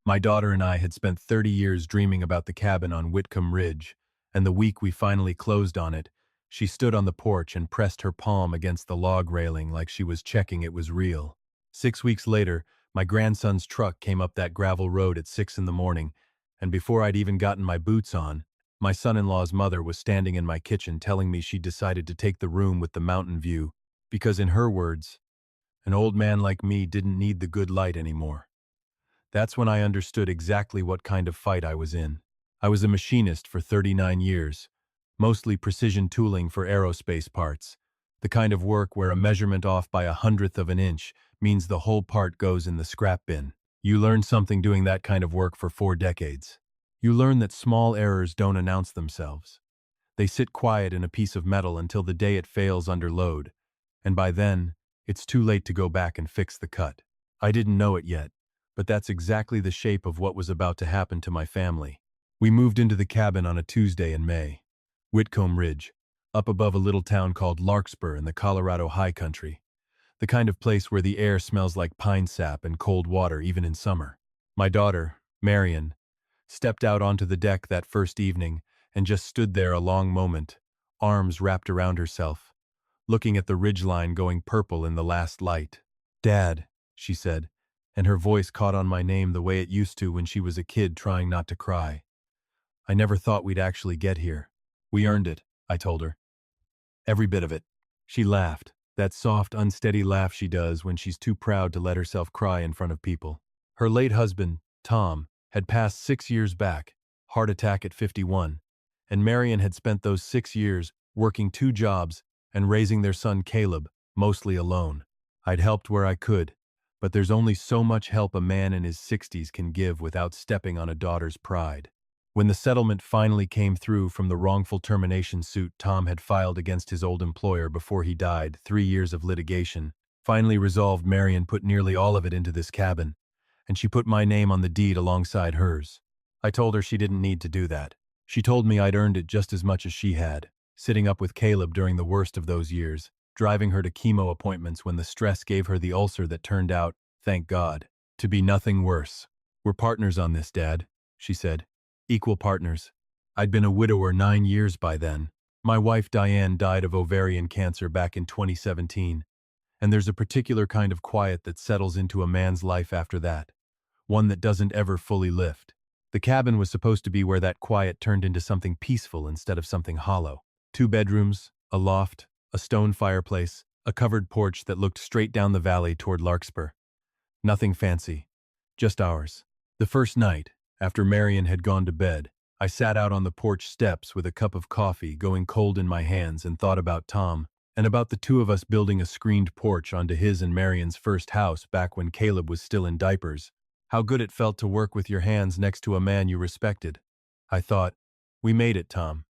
My daughter and I had spent 30 years dreaming about the cabin on Whitcomb Ridge, and the week we finally closed on it, she stood on the porch and pressed her palm against the log railing like she was checking it was real. 6 weeks later, my grandson's truck came up that gravel road at 6 in the morning, and before I'd even gotten my boots on, my son-in-law's mother was standing in my kitchen telling me she'd decided to take the room with the mountain view because, in her words, an old man like me didn't need the good light anymore. That's when I understood exactly what kind of fight I was in. I was a machinist for 39 years, mostly precision tooling for aerospace parts, the kind of work where a measurement off by 1/100th of an inch means the whole part goes in the scrap bin. You learn something doing that kind of work for 4 decades. You learn that small errors don't announce themselves. They sit quiet in a piece of metal until the day it fails under load, and by then, it's too late to go back and fix the cut. I didn't know it yet, but that's exactly the shape of what was about to happen to my family. We moved into the cabin on a Tuesday in May. Whitcomb Ridge, up above a little town called Larkspur in the Colorado high country. The kind of place where the air smells like pine sap and cold water even in summer. My daughter, Marion, stepped out onto the deck that first evening and just stood there a long moment, arms wrapped around herself, looking at the ridgeline going purple in the last light. "Dad," she said, and her voice caught on my name the way it used to when she was a kid trying not to cry. "I never thought we'd actually get here." "We earned it," I told her. "Every bit of it." She laughed, that soft, unsteady laugh she does when she's too proud to let herself cry in front of people. Her late husband, Tom, had passed 6 years back, heart attack at 51, and Marion had spent those 6 years working 2 jobs and raising their son Caleb, mostly alone. I'd helped where I could, but there's only so much help a man in his 60s can give without stepping on a daughter's pride. When the settlement finally came through from the wrongful termination suit Tom had filed against his old employer before he died, 3 years of litigation, finally resolved, Marion put nearly all of it into this cabin, and she put my name on the deed alongside hers. I told her she didn't need to do that. She told me I'd earned it just as much as she had, sitting up with Caleb during the worst of those years, driving her to chemo appointments when the stress gave her the ulcer that turned out, thank God, to be nothing worse. "We're partners on this, Dad," she said. "Equal partners." I'd been a widower 9 years by then. My wife Diane died of ovarian cancer back in 2017, and there's a particular kind of quiet that settles into a man's life after that, one that doesn't ever fully lift. The cabin was supposed to be where that quiet turned into something peaceful instead of something hollow. 2 bedrooms, a loft, a stone fireplace, a covered porch that looked straight down the valley toward Larkspur. Nothing fancy, just ours. The first night, after Marion had gone to bed, I sat out on the porch steps with a cup of coffee going cold in my hands and thought about Tom, and about the 2 of us building a screened porch onto his and Marion's first house back when Caleb was still in diapers. How good it felt to work with your hands next to a man you respected. I thought, "We made it, Tom.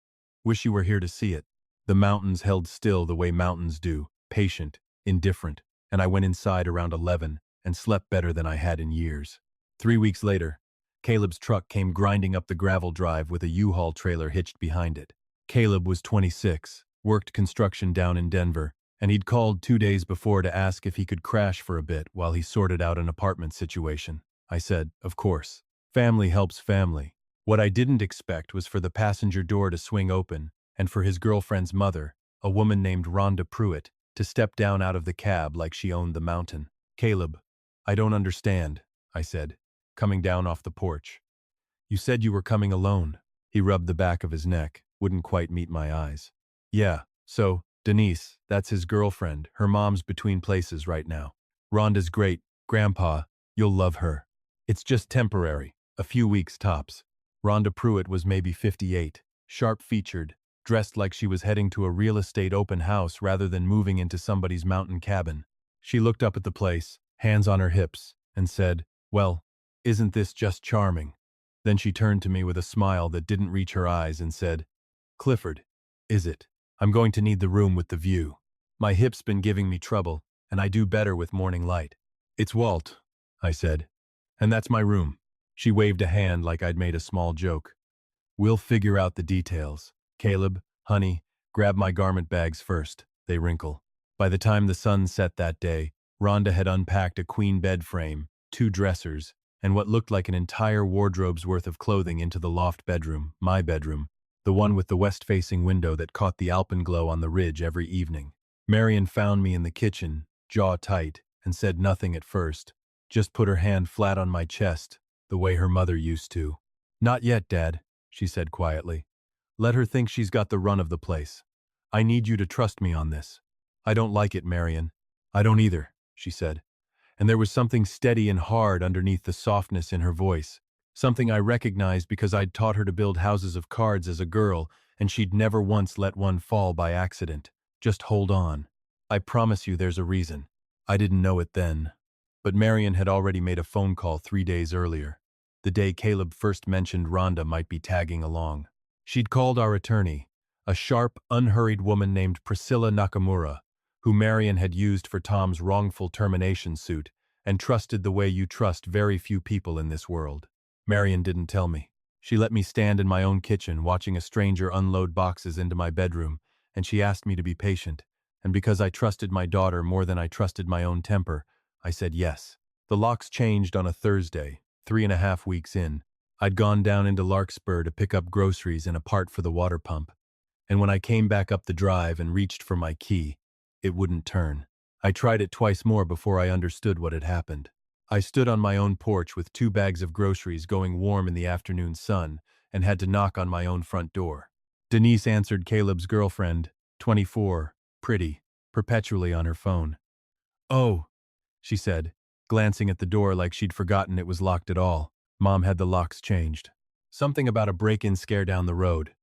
Wish you were here to see it." The mountains held still the way mountains do, patient, indifferent, and I went inside around 11 and slept better than I had in years. 3 weeks later, Caleb's truck came grinding up the gravel drive with a U-Haul trailer hitched behind it. Caleb was 26, worked construction down in Denver, and he'd called 2 days before to ask if he could crash for a bit while he sorted out an apartment situation. I said, of course. Family helps family. What I didn't expect was for the passenger door to swing open and for his girlfriend's mother, a woman named Rhonda Pruitt, to step down out of the cab like she owned the mountain. "Caleb, I don't understand," I said, coming down off the porch. "You said you were coming alone." He rubbed the back of his neck, wouldn't quite meet my eyes. "Yeah, so, Denise, that's his girlfriend. Her mom's between places right now. Rhonda's great. Grandpa, you'll love her. It's just temporary, a few weeks tops." Rhonda Pruitt was maybe 58, sharp-featured, dressed like she was heading to a real estate open house rather than moving into somebody's mountain cabin. She looked up at the place, hands on her hips, and said, "Well, isn't this just charming?" Then she turned to me with a smile that didn't reach her eyes and said, "Clifford, is it? I'm going to need the room with the view. My hip's been giving me trouble, and I do better with morning light." "It's Walt," I said, "and that's my room." She waved a hand like I'd made a small joke. "We'll figure out the details. Caleb, honey, grab my garment bags first. They wrinkle." By the time the sun set that day, Rhonda had unpacked a queen bed frame, 2 dressers, and what looked like an entire wardrobe's worth of clothing into the loft bedroom, my bedroom, the one with the west-facing window that caught the alpenglow on the ridge every evening. Marion found me in the kitchen, jaw tight, and said nothing at first, just put her hand flat on my chest, the way her mother used to. "Not yet, Dad," she said quietly. "Let her think she's got the run of the place. I need you to trust me on this." "I don't like it, Marion." "I don't either," she said. And there was something steady and hard underneath the softness in her voice. Something I recognized because I'd taught her to build houses of cards as a girl, and she'd never once let one fall by accident. "Just hold on. I promise you there's a reason." I didn't know it then. But Marion had already made a phone call 3 days earlier, the day Caleb first mentioned Rhonda might be tagging along. She'd called our attorney, a sharp, unhurried woman named Priscilla Nakamura, who Marion had used for Tom's wrongful termination suit, and trusted the way you trust very few people in this world. Marion didn't tell me. She let me stand in my own kitchen watching a stranger unload boxes into my bedroom, and she asked me to be patient, and because I trusted my daughter more than I trusted my own temper, I said yes. The locks changed on a Thursday, 3.5 weeks in. I'd gone down into Larkspur to pick up groceries and a part for the water pump, and when I came back up the drive and reached for my key, it wouldn't turn. I tried it twice more before I understood what had happened. I stood on my own porch with 2 bags of groceries going warm in the afternoon sun and had to knock on my own front door. Denise answered, Caleb's girlfriend, 24, pretty, perpetually on her phone. "Oh," she said, glancing at the door like she'd forgotten it was locked at all. Mom had the locks changed. "Something about a break-in scare down the road.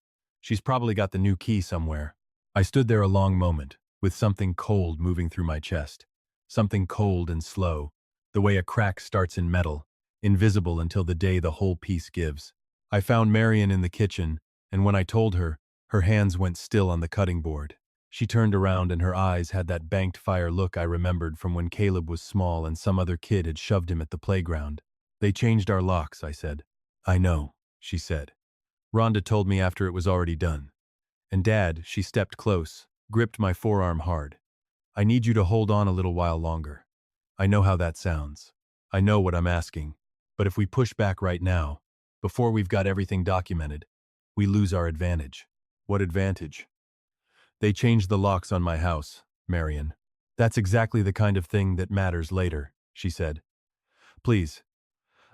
She's probably got the new key somewhere." I stood there a long moment, with something cold moving through my chest. Something cold and slow, the way a crack starts in metal, invisible until the day the whole piece gives. I found Marion in the kitchen, and when I told her, her hands went still on the cutting board. She turned around and her eyes had that banked fire look I remembered from when Caleb was small and some other kid had shoved him at the playground. "They changed our locks," I said. "I know," she said. "Rhonda told me after it was already done." "And Dad," she stepped close, gripped my forearm hard. "I need you to hold on a little while longer. I know how that sounds. I know what I'm asking. But if we push back right now, before we've got everything documented, we lose our advantage." "What advantage?" "They changed the locks on my house, Marion. That's exactly the kind of thing that matters later," she said. "Please,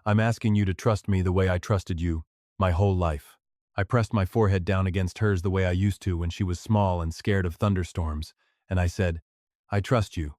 I'm asking you to trust me the way I trusted you my whole life." I pressed my forehead down against hers the way I used to when she was small and scared of thunderstorms, and I said, "I trust you,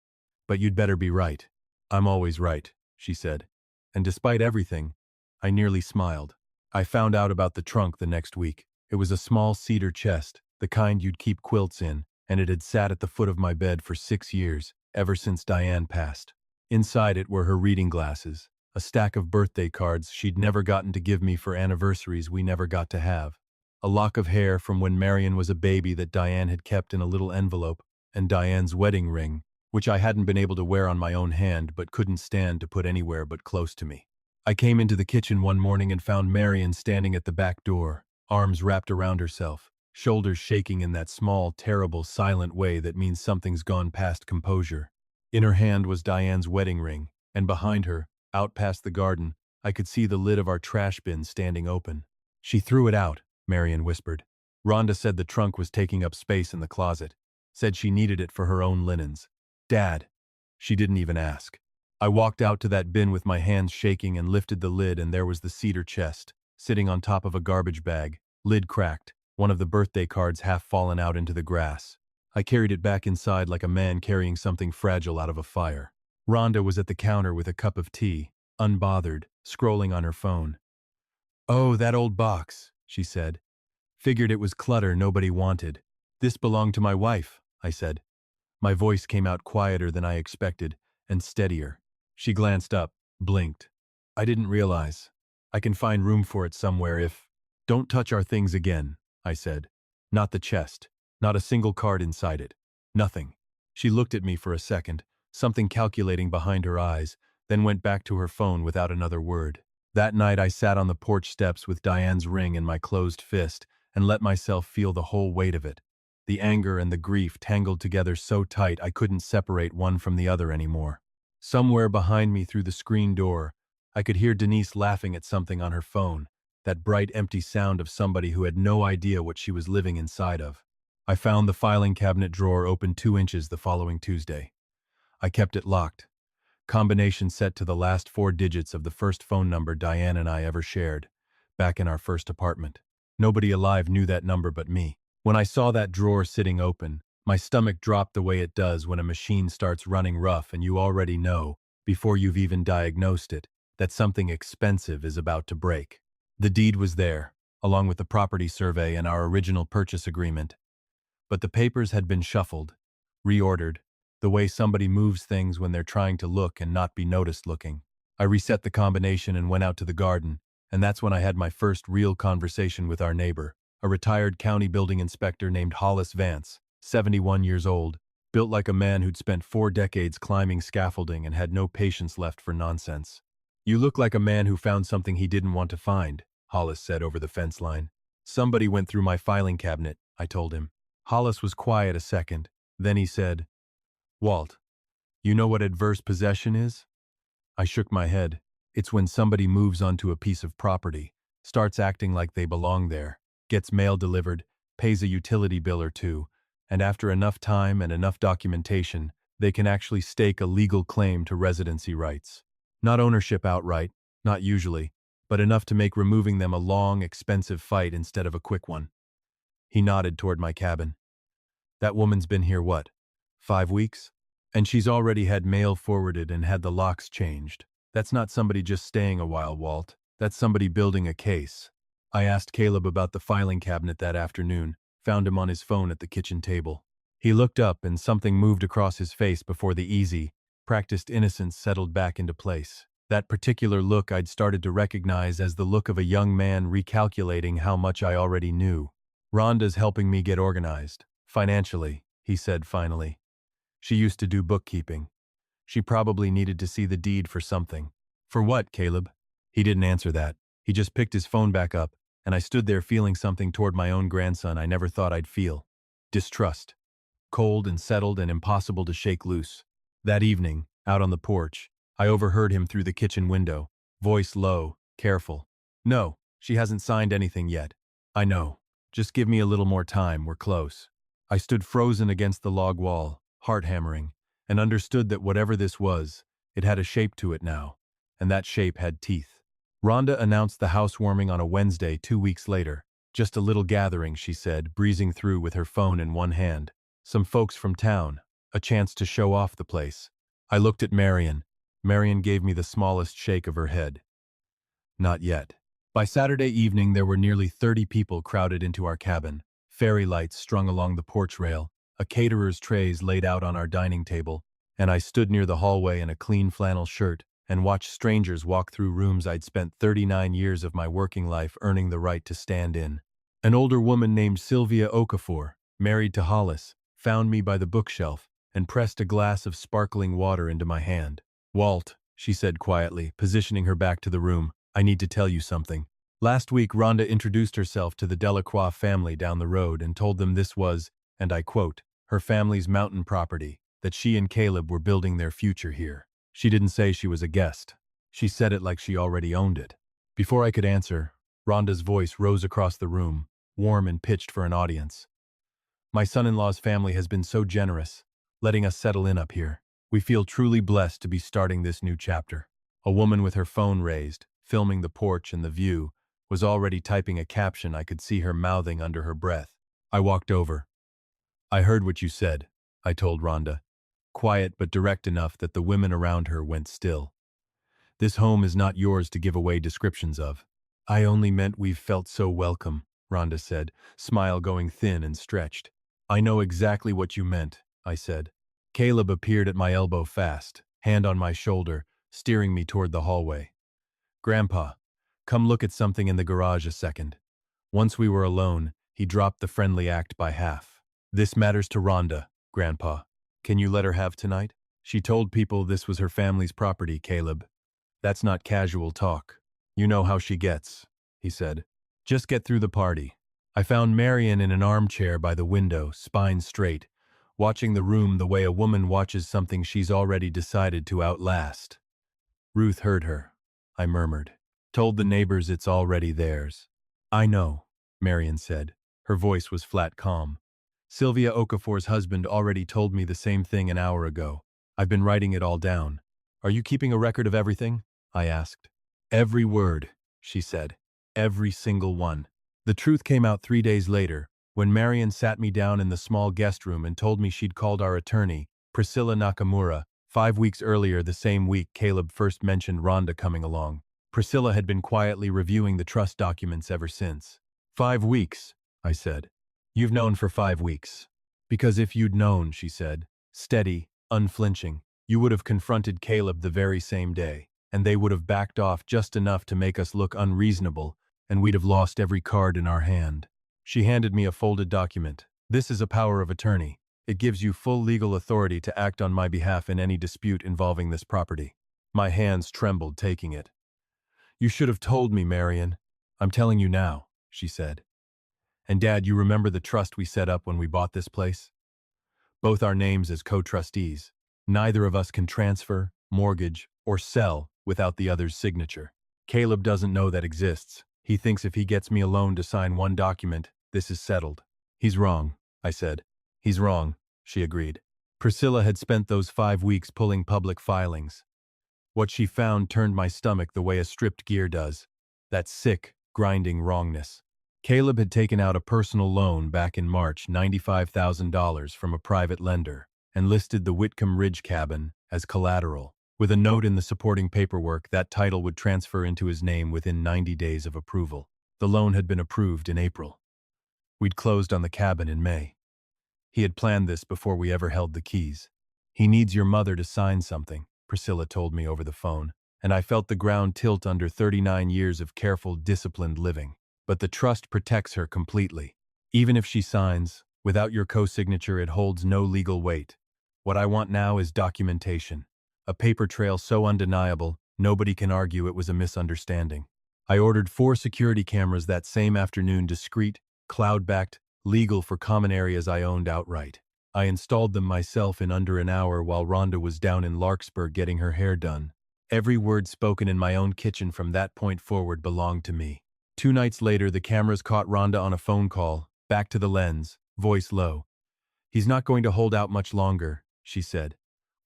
but you'd better be right." "I'm always right," she said. And despite everything, I nearly smiled. I found out about the trunk the next week. It was a small cedar chest, the kind you'd keep quilts in, and it had sat at the foot of my bed for 6 years, ever since Diane passed. Inside it were her reading glasses, a stack of birthday cards she'd never gotten to give me for anniversaries we never got to have, a lock of hair from when Marion was a baby that Diane had kept in a little envelope, and Diane's wedding ring, which I hadn't been able to wear on my own hand but couldn't stand to put anywhere but close to me. I came into the kitchen one morning and found Marion standing at the back door, arms wrapped around herself, shoulders shaking in that small, terrible, silent way that means something's gone past composure. In her hand was Diane's wedding ring, and behind her, out past the garden, I could see the lid of our trash bin standing open. "She threw it out," Marion whispered. "Rhonda said the trunk was taking up space in the closet. Said she needed it for her own linens." "Dad." She didn't even ask. I walked out to that bin with my hands shaking and lifted the lid, and there was the cedar chest, sitting on top of a garbage bag, lid cracked, one of the birthday cards half fallen out into the grass. I carried it back inside like a man carrying something fragile out of a fire. Rhonda was at the counter with a cup of tea, unbothered, scrolling on her phone. "Oh, that old box," she said. "Figured it was clutter nobody wanted." "This belonged to my wife," I said. My voice came out quieter than I expected, and steadier. She glanced up, blinked. "I didn't realize. I can find room for it somewhere if—" "Don't touch our things again," I said. "Not the chest. Not a single card inside it. Nothing." She looked at me for a second, something calculating behind her eyes, then went back to her phone without another word. That night I sat on the porch steps with Diane's ring in my closed fist and let myself feel the whole weight of it. The anger and the grief tangled together so tight I couldn't separate one from the other anymore. Somewhere behind me through the screen door, I could hear Denise laughing at something on her phone, that bright, empty sound of somebody who had no idea what she was living inside of. I found the filing cabinet drawer open 2 inches the following Tuesday. I kept it locked, combination set to the last 4 digits of the first phone number Diane and I ever shared, back in our first apartment. Nobody alive knew that number but me. When I saw that drawer sitting open, my stomach dropped the way it does when a machine starts running rough and you already know, before you've even diagnosed it, that something expensive is about to break. The deed was there, along with the property survey and our original purchase agreement. But the papers had been shuffled, reordered, the way somebody moves things when they're trying to look and not be noticed looking. I reset the combination and went out to the garden, and that's when I had my first real conversation with our neighbor, a retired county building inspector named Hollis Vance, 71 years old, built like a man who'd spent 4 decades climbing scaffolding and had no patience left for nonsense. "You look like a man who found something he didn't want to find," Hollis said over the fence line. "Somebody went through my filing cabinet," I told him. Hollis was quiet a second, then he said, "Walt, you know what adverse possession is?" I shook my head. "It's when somebody moves onto a piece of property, starts acting like they belong there, gets mail delivered, pays a utility bill or two, and after enough time and enough documentation, they can actually stake a legal claim to residency rights. Not ownership outright, not usually, but enough to make removing them a long, expensive fight instead of a quick one." He nodded toward my cabin. "That woman's been here what, 5 weeks? And she's already had mail forwarded and had the locks changed. That's not somebody just staying a while, Walt. That's somebody building a case." I asked Caleb about the filing cabinet that afternoon, found him on his phone at the kitchen table. He looked up and something moved across his face before the easy, practiced innocence settled back into place. That particular look I'd started to recognize as the look of a young man recalculating how much I already knew. "Rhonda's helping me get organized, financially," he said finally. "She used to do bookkeeping. She probably needed to see the deed for something." "For what, Caleb?" He didn't answer that. He just picked his phone back up, and I stood there feeling something toward my own grandson I never thought I'd feel. Distrust. Cold and settled and impossible to shake loose. That evening, out on the porch, I overheard him through the kitchen window, voice low, careful. "No, she hasn't signed anything yet. I know. Just give me a little more time, we're close." I stood frozen against the log wall, heart hammering, and understood that whatever this was, it had a shape to it now, and that shape had teeth. Rhonda announced the housewarming on a Wednesday 2 weeks later. "Just a little gathering," she said, breezing through with her phone in one hand. "Some folks from town, a chance to show off the place." I looked at Marion. Marion gave me the smallest shake of her head. "Not yet." By Saturday evening there were nearly 30 people crowded into our cabin, fairy lights strung along the porch rail, a caterer's trays laid out on our dining table, and I stood near the hallway in a clean flannel shirt and watched strangers walk through rooms I'd spent 39 years of my working life earning the right to stand in. An older woman named Sylvia Okafor, married to Hollis, found me by the bookshelf and pressed a glass of sparkling water into my hand. "Walt," she said quietly, positioning her back to the room, "I need to tell you something." Last week Rhonda introduced herself to the Delacroix family down the road and told them this was, and I quote, her family's mountain property, that she and Caleb were building their future here. She didn't say she was a guest. She said it like she already owned it. Before I could answer, Rhonda's voice rose across the room, warm and pitched for an audience. "My son-in-law's family has been so generous, letting us settle in up here. We feel truly blessed to be starting this new chapter." A woman with her phone raised, filming the porch and the view, was already typing a caption I could see her mouthing under her breath. I walked over. "I heard what you said," I told Rhonda, quiet but direct enough that the women around her went still. "This home is not yours to give away descriptions of." "I only meant we've felt so welcome," Rhonda said, smile going thin and stretched. "I know exactly what you meant," I said. Caleb appeared at my elbow fast, hand on my shoulder, steering me toward the hallway. "Grandpa, come look at something in the garage a second." Once we were alone, he dropped the friendly act by half. "This matters to Rhonda, Grandpa. Can you let her have tonight? She told people this was her family's property, Caleb. That's not casual talk. You know how she gets," he said. "Just get through the party." I found Marion in an armchair by the window, spine straight, watching the room the way a woman watches something she's already decided to outlast. Ruth heard her. I murmured. Told the neighbors it's already theirs. I know, Marion said. Her voice was flat calm. Sylvia Okafor's husband already told me the same thing an hour ago. I've been writing it all down. Are you keeping a record of everything? I asked. Every word, she said. Every single one. The truth came out 3 days later, when Marion sat me down in the small guest room and told me she'd called our attorney, Priscilla Nakamura, 5 weeks earlier, the same week Caleb first mentioned Rhonda coming along. Priscilla had been quietly reviewing the trust documents ever since. 5 weeks, I said. You've known for 5 weeks. Because if you'd known, she said, steady, unflinching, you would have confronted Caleb the very same day, and they would have backed off just enough to make us look unreasonable, and we'd have lost every card in our hand. She handed me a folded document. This is a power of attorney. It gives you full legal authority to act on my behalf in any dispute involving this property. My hands trembled taking it. You should have told me, Marion. I'm telling you now, she said. And Dad, you remember the trust we set up when we bought this place? Both our names as co-trustees. Neither of us can transfer, mortgage, or sell without the other's signature. Caleb doesn't know that exists. He thinks if he gets me a loan to sign one document, this is settled. He's wrong, I said. He's wrong, she agreed. Priscilla had spent those 5 weeks pulling public filings. What she found turned my stomach the way a stripped gear does. That sick, grinding wrongness. Caleb had taken out a personal loan back in March, $95,000 from a private lender, and listed the Whitcomb Ridge cabin as collateral. With a note in the supporting paperwork, that title would transfer into his name within 90 days of approval. The loan had been approved in April. We'd closed on the cabin in May. He had planned this before we ever held the keys. He needs your mother to sign something, Priscilla told me over the phone, and I felt the ground tilt under 39 years of careful, disciplined living. But the trust protects her completely. Even if she signs, without your co-signature, it holds no legal weight. What I want now is documentation. A paper trail so undeniable, nobody can argue it was a misunderstanding. I ordered 4 security cameras that same afternoon, discreet, cloud-backed, legal for common areas I owned outright. I installed them myself in under an hour while Rhonda was down in Larkspur getting her hair done. Every word spoken in my own kitchen from that point forward belonged to me. 2 nights later, the cameras caught Rhonda on a phone call, back to the lens, voice low. He's not going to hold out much longer, she said.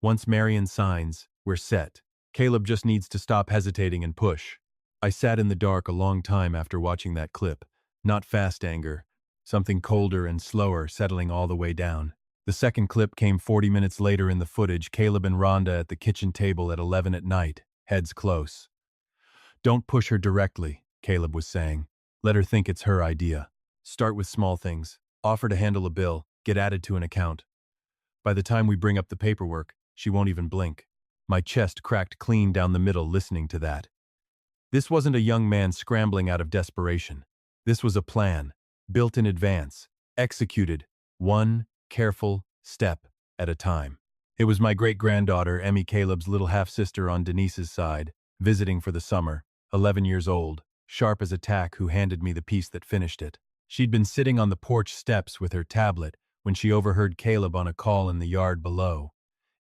Once Marion signs, we're set. Caleb just needs to stop hesitating and push. I sat in the dark a long time after watching that clip. Not fast anger, something colder and slower settling all the way down. The second clip came 40 minutes later in the footage, Caleb and Rhonda at the kitchen table at 11 at night, heads close. Don't push her directly, Caleb was saying. Let her think it's her idea. Start with small things. Offer to handle a bill, get added to an account. By the time we bring up the paperwork, she won't even blink. My chest cracked clean down the middle listening to that. This wasn't a young man scrambling out of desperation. This was a plan, built in advance, executed, one careful step at a time. It was my great-granddaughter, Emmy, Caleb's little half-sister on Denise's side, visiting for the summer, 11 years old, sharp as a tack, who handed me the piece that finished it. She'd been sitting on the porch steps with her tablet when she overheard Caleb on a call in the yard below,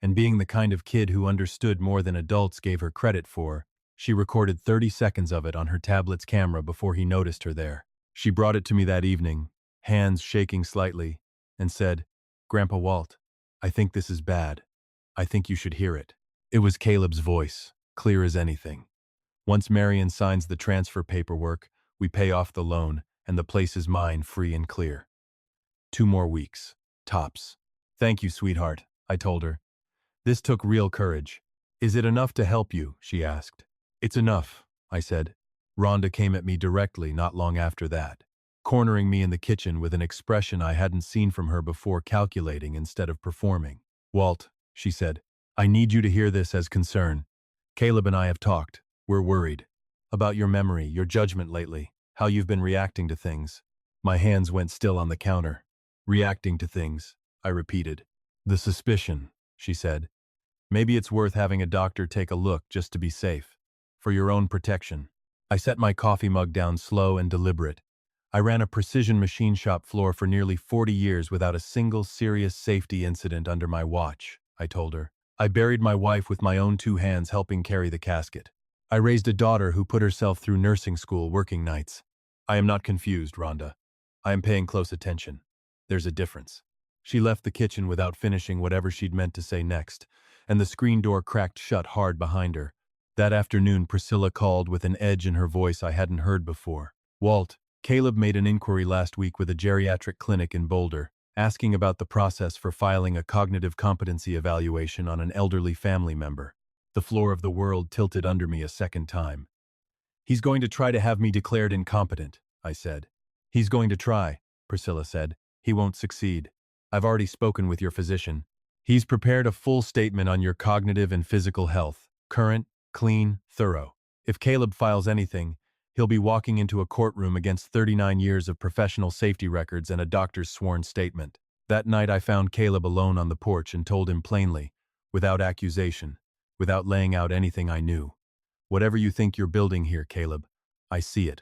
and being the kind of kid who understood more than adults gave her credit for, she recorded 30 seconds of it on her tablet's camera before he noticed her there. She brought it to me that evening, hands shaking slightly, and said, "Grandpa Walt, I think this is bad. I think you should hear it." It was Caleb's voice, clear as anything. Once Marion signs the transfer paperwork, we pay off the loan, and the place is mine, free and clear. 2 more weeks. Tops. Thank you, sweetheart, I told her. This took real courage. Is it enough to help you? She asked. It's enough, I said. Rhonda came at me directly not long after that, cornering me in the kitchen with an expression I hadn't seen from her before, calculating instead of performing. Walt, she said, I need you to hear this as concern. Caleb and I have talked. We're worried. About your memory, your judgment lately, how you've been reacting to things. My hands went still on the counter. Reacting to things, I repeated. The suspicion, she said. Maybe it's worth having a doctor take a look just to be safe. For your own protection. I set my coffee mug down, slow and deliberate. I ran a precision machine shop floor for nearly 40 years without a single serious safety incident under my watch, I told her. I buried my wife with my own 2 hands, helping carry the casket. I raised a daughter who put herself through nursing school working nights. I am not confused, Rhonda. I am paying close attention. There's a difference. She left the kitchen without finishing whatever she'd meant to say next, and the screen door cracked shut hard behind her. That afternoon, Priscilla called with an edge in her voice I hadn't heard before. Walt, Caleb made an inquiry last week with a geriatric clinic in Boulder, asking about the process for filing a cognitive competency evaluation on an elderly family member. The floor of the world tilted under me a second time. He's going to try to have me declared incompetent, I said. He's going to try, Priscilla said. He won't succeed. I've already spoken with your physician. He's prepared a full statement on your cognitive and physical health, current, clean, thorough. If Caleb files anything, he'll be walking into a courtroom against 39 years of professional safety records and a doctor's sworn statement. That night I found Caleb alone on the porch and told him plainly, without accusation, without laying out anything I knew. Whatever you think you're building here, Caleb, I see it.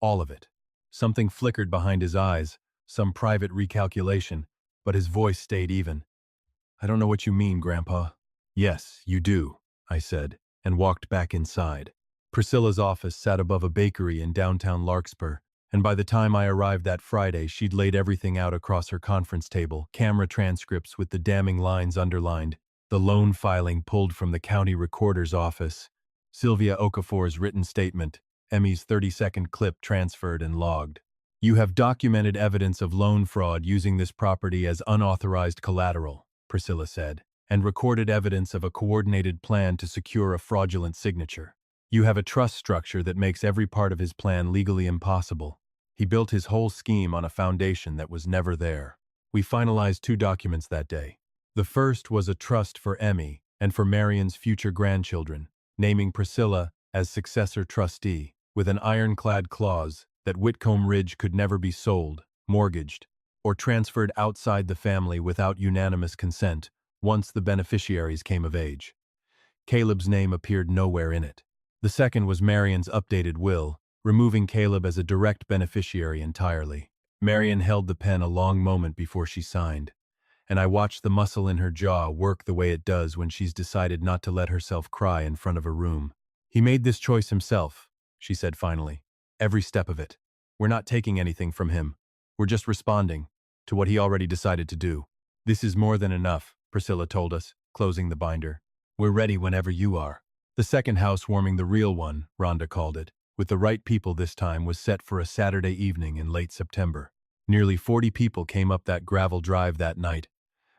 All of it. Something flickered behind his eyes, some private recalculation, but his voice stayed even. I don't know what you mean, Grandpa. Yes, you do, I said, and walked back inside. Priscilla's office sat above a bakery in downtown Larkspur, and by the time I arrived that Friday, she'd laid everything out across her conference table, camera transcripts with the damning lines underlined, the loan filing pulled from the county recorder's office, Sylvia Okafor's written statement, Emmy's 30-second clip transferred and logged. You have documented evidence of loan fraud using this property as unauthorized collateral, Priscilla said, and recorded evidence of a coordinated plan to secure a fraudulent signature. You have a trust structure that makes every part of his plan legally impossible. He built his whole scheme on a foundation that was never there. We finalized 2 documents that day. The first was a trust for Emmy and for Marion's future grandchildren, naming Priscilla as successor trustee, with an ironclad clause that Whitcomb Ridge could never be sold, mortgaged, or transferred outside the family without unanimous consent once the beneficiaries came of age. Caleb's name appeared nowhere in it. The second was Marion's updated will, removing Caleb as a direct beneficiary entirely. Marion held the pen a long moment before she signed, and I watched the muscle in her jaw work the way it does when she's decided not to let herself cry in front of a room. He made this choice himself, she said finally. Every step of it. We're not taking anything from him. We're just responding to what he already decided to do. This is more than enough, Priscilla told us, closing the binder. We're ready whenever you are. The second housewarming, the real one, Rhonda called it, with the right people this time, was set for a Saturday evening in late September. Nearly 40 people came up that gravel drive that night,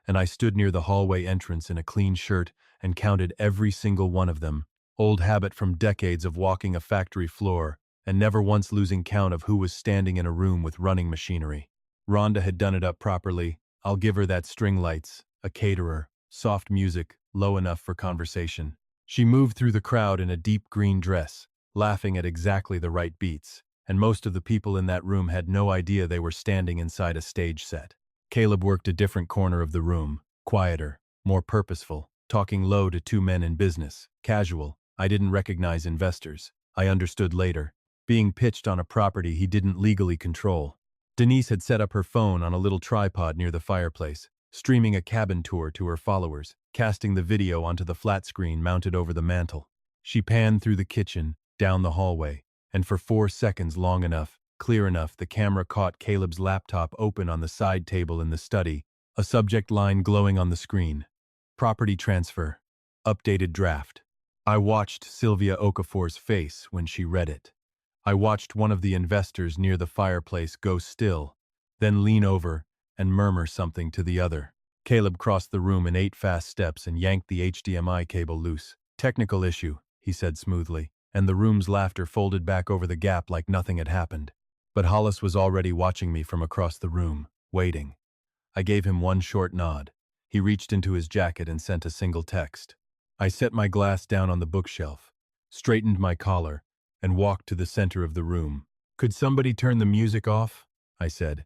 and I stood near the hallway entrance in a clean shirt and counted every single one of them. Old habit from decades of walking a factory floor and never once losing count of who was standing in a room with running machinery. Rhonda had done it up properly. I'll give her that: string lights, a caterer, soft music, low enough for conversation. She moved through the crowd in a deep green dress, laughing at exactly the right beats, and most of the people in that room had no idea they were standing inside a stage set. Caleb worked a different corner of the room, quieter, more purposeful, talking low to 2 men in business, casual. I didn't recognize investors. I understood later. Being pitched on a property he didn't legally control. Denise had set up her phone on a little tripod near the fireplace, streaming a cabin tour to her followers, casting the video onto the flat screen mounted over the mantel. She panned through the kitchen, down the hallway, and for 4 seconds, long enough, clear enough, the camera caught Caleb's laptop open on the side table in the study, a subject line glowing on the screen. Property transfer. Updated draft. I watched Sylvia Okafor's face when she read it. I watched one of the investors near the fireplace go still, then lean over and murmur something to the other. Caleb crossed the room in 8 fast steps and yanked the HDMI cable loose. Technical issue, he said smoothly, and the room's laughter folded back over the gap like nothing had happened. But Hollis was already watching me from across the room, waiting. I gave him one short nod. He reached into his jacket and sent a single text. I set my glass down on the bookshelf, straightened my collar, and walked to the center of the room. Could somebody turn the music off? I said.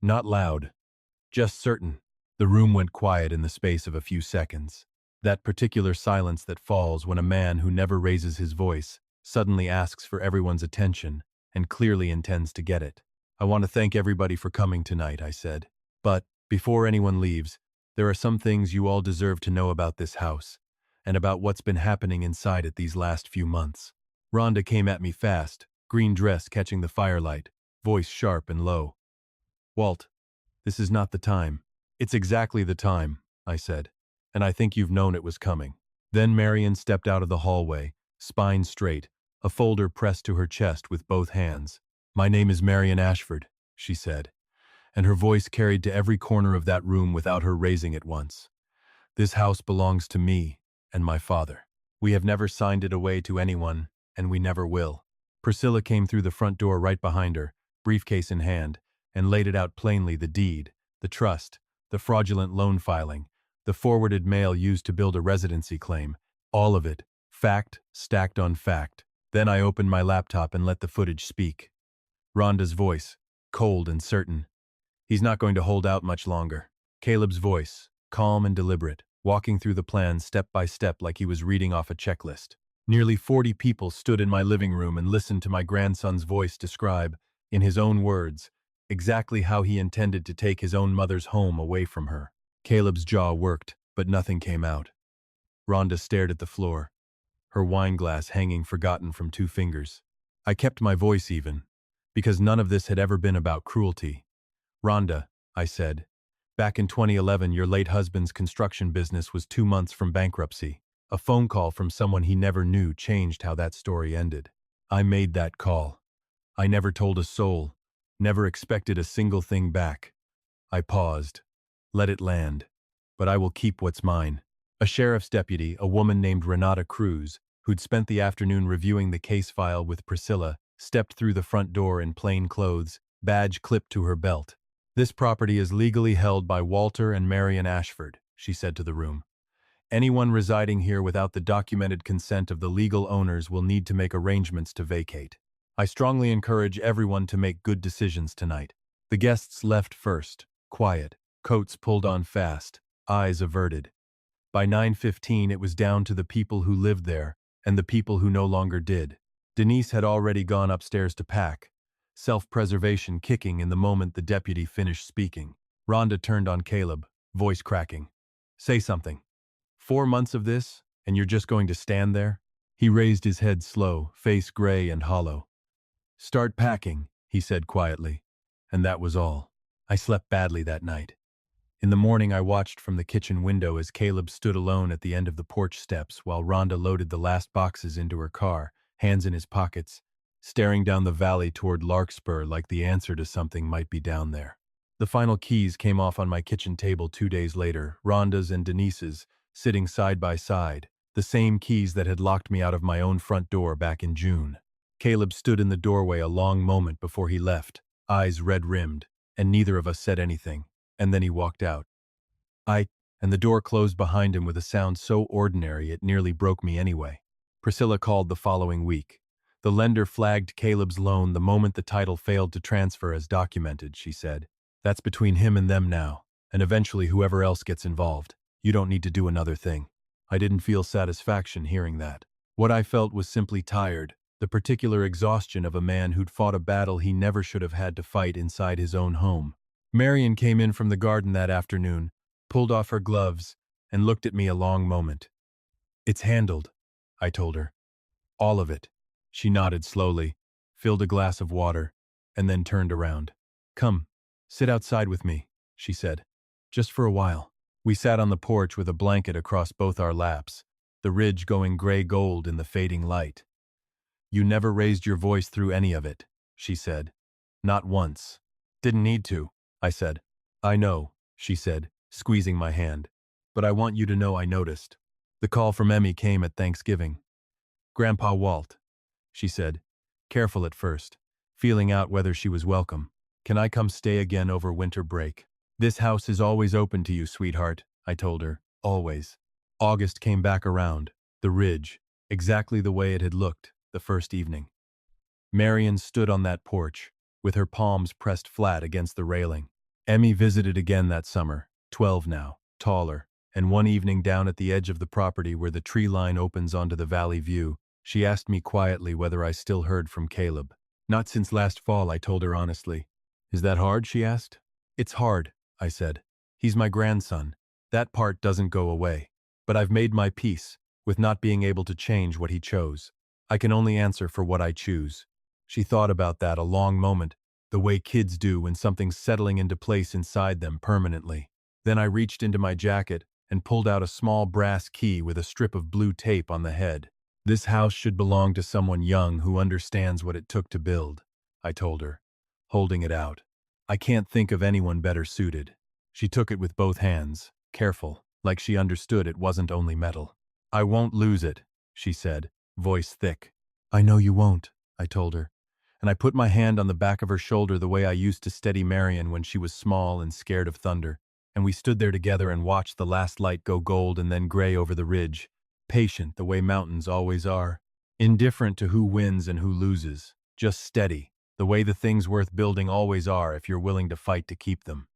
Not loud, just certain. The room went quiet in the space of a few seconds. That particular silence that falls when a man who never raises his voice suddenly asks for everyone's attention and clearly intends to get it. I want to thank everybody for coming tonight, I said. But, before anyone leaves, there are some things you all deserve to know about this house, and about what's been happening inside it these last few months. Rhonda came at me fast, green dress catching the firelight, voice sharp and low. Walt, this is not the time. It's exactly the time, I said, and I think you've known it was coming. Then Marion stepped out of the hallway, spine straight, a folder pressed to her chest with both hands. My name is Marion Ashford, she said, and her voice carried to every corner of that room without her raising it once. This house belongs to me and my father. We have never signed it away to anyone, and we never will. Priscilla came through the front door right behind her, briefcase in hand, and laid it out plainly: the deed, the trust, the fraudulent loan filing, the forwarded mail used to build a residency claim, all of it, fact stacked on fact. Then I opened my laptop and let the footage speak. Rhonda's voice, cold and certain. He's not going to hold out much longer. Caleb's voice, calm and deliberate, walking through the plan step by step like he was reading off a checklist. Nearly 40 people stood in my living room and listened to my grandson's voice describe, in his own words, exactly how he intended to take his own mother's home away from her. Caleb's jaw worked, but nothing came out. Rhonda stared at the floor, her wine glass hanging forgotten from 2 fingers. I kept my voice even, because none of this had ever been about cruelty. Rhonda, I said, back in 2011 your late husband's construction business was 2 months from bankruptcy. A phone call from someone he never knew changed how that story ended. I made that call. I never told a soul, never expected a single thing back. I paused, let it land. But I will keep what's mine. A sheriff's deputy, a woman named Renata Cruz, who'd spent the afternoon reviewing the case file with Priscilla, stepped through the front door in plain clothes, badge clipped to her belt. This property is legally held by Walter and Marion Ashford, she said to the room. Anyone residing here without the documented consent of the legal owners will need to make arrangements to vacate. I strongly encourage everyone to make good decisions tonight. The guests left first, quiet, coats pulled on fast, eyes averted. By 9:15 it was down to the people who lived there and the people who no longer did. Denise had already gone upstairs to pack, self-preservation kicking in the moment the deputy finished speaking. Rhonda turned on Caleb, voice cracking. Say something. 4 months of this, and you're just going to stand there? He raised his head slow, face gray and hollow. Start packing, he said quietly, and that was all. I slept badly that night. In the morning I watched from the kitchen window as Caleb stood alone at the end of the porch steps while Rhonda loaded the last boxes into her car, hands in his pockets, staring down the valley toward Larkspur like the answer to something might be down there. The final keys came off on my kitchen table 2 days later, Rhonda's and Denise's, sitting side by side, the same keys that had locked me out of my own front door back in June. Caleb stood in the doorway a long moment before he left, eyes red-rimmed, and neither of us said anything, and then he walked out. And the door closed behind him with a sound so ordinary it nearly broke me anyway. Priscilla called the following week. The lender flagged Caleb's loan the moment the title failed to transfer as documented, she said. That's between him and them now, and eventually whoever else gets involved. You don't need to do another thing. I didn't feel satisfaction hearing that. What I felt was simply tired, the particular exhaustion of a man who'd fought a battle he never should have had to fight inside his own home. Marion came in from the garden that afternoon, pulled off her gloves, and looked at me a long moment. It's handled, I told her. All of it. She nodded slowly, filled a glass of water, and then turned around. Come, sit outside with me, she said. Just for a while. We sat on the porch with a blanket across both our laps, the ridge going gray-gold in the fading light. You never raised your voice through any of it, she said. Not once. Didn't need to, I said. I know, she said, squeezing my hand. But I want you to know I noticed. The call from Emmy came at Thanksgiving. Grandpa Walt, she said, careful at first, feeling out whether she was welcome. Can I come stay again over winter break? This house is always open to you, sweetheart, I told her, always. August came back around, the ridge, exactly the way it had looked the first evening. Marion stood on that porch, with her palms pressed flat against the railing. Emmy visited again that summer, 12 now, taller, and one evening down at the edge of the property where the tree line opens onto the valley view, she asked me quietly whether I still heard from Caleb. Not since last fall, I told her honestly. Is that hard, she asked. It's hard, I said. He's my grandson. That part doesn't go away. But I've made my peace. with not being able to change what he chose. I can only answer for what I choose. She thought about that a long moment, the way kids do when something's settling into place inside them permanently. Then I reached into my jacket and pulled out a small brass key with a strip of blue tape on the head. This house should belong to someone young who understands what it took to build, I told her, holding it out. I can't think of anyone better suited. She took it with both hands, careful, like she understood it wasn't only metal. I won't lose it, she said, voice thick. I know you won't, I told her, and I put my hand on the back of her shoulder the way I used to steady Marion when she was small and scared of thunder, and we stood there together and watched the last light go gold and then gray over the ridge, patient the way mountains always are, indifferent to who wins and who loses, just steady, the way the things worth building always are if you're willing to fight to keep them.